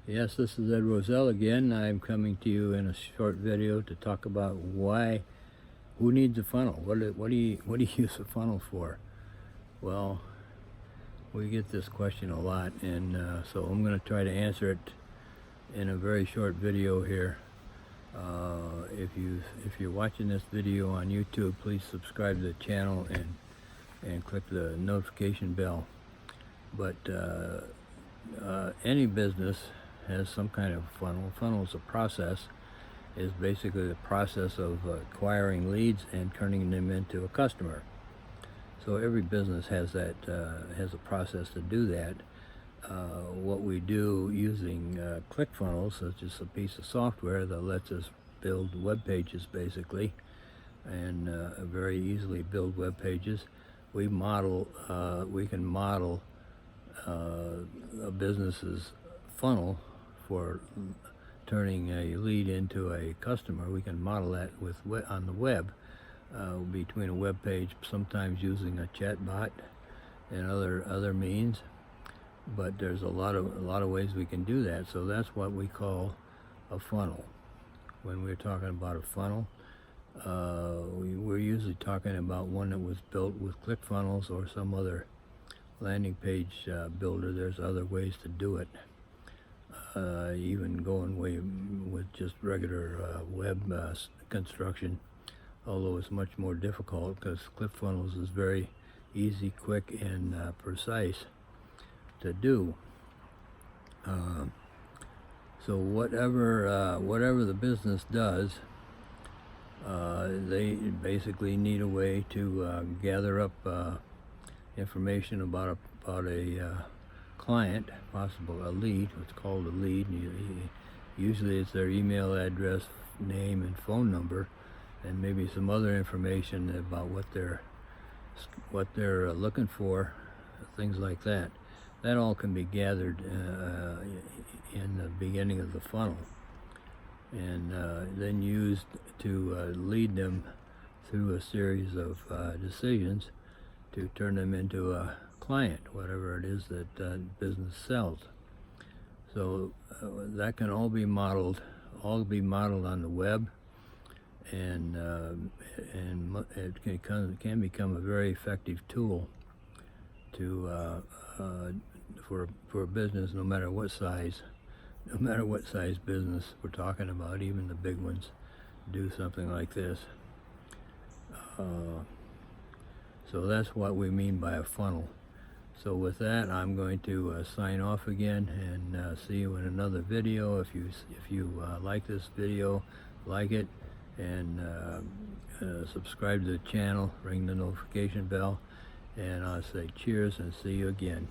Yes, this is Ed Roselle again. I'm coming to you in a short video to talk about who needs a funnel? What do you use a funnel for? Well, we get this question a lot, and so I'm going to try to answer it in a very short video here. If you're watching this video on YouTube, please subscribe to the channel and click the notification bell. But any business has some kind of funnel. Funnel is a process, is basically the process of acquiring leads and turning them into a customer. So every business has that, has a process to do that. What we do using ClickFunnels, such as a piece of software that lets us build web pages basically, and very easily build web pages. We can model a business's funnel for turning a lead into a customer. We can model that on the web, between a web page, sometimes using a chat bot and other means. But there's a lot of ways we can do that. So that's what we call a funnel. When we're talking about a funnel, we're usually talking about one that was built with ClickFunnels or some other landing page builder. There's other ways to do it. Even going way with just regular web construction, although it's much more difficult because ClickFunnels is very easy, quick, and precise to do. So whatever the business does, they basically need a way to gather up information about a client, a lead. What's called a lead. Usually it's their email address, name, and phone number, and maybe some other information about what they're looking for, things like that. That all can be gathered in the beginning of the funnel, and then used to lead them through a series of decisions to turn them into a client, whatever it is that business sells. So that can all be modeled on the web, and it can become a very effective tool to for a business, no matter what size business we're talking about. Even the big ones do something like this. So that's what we mean by a funnel. So with that, I'm going to sign off again, and see you in another video. If you like this video, like it, and subscribe to the channel, ring the notification bell, and I'll say cheers and see you again.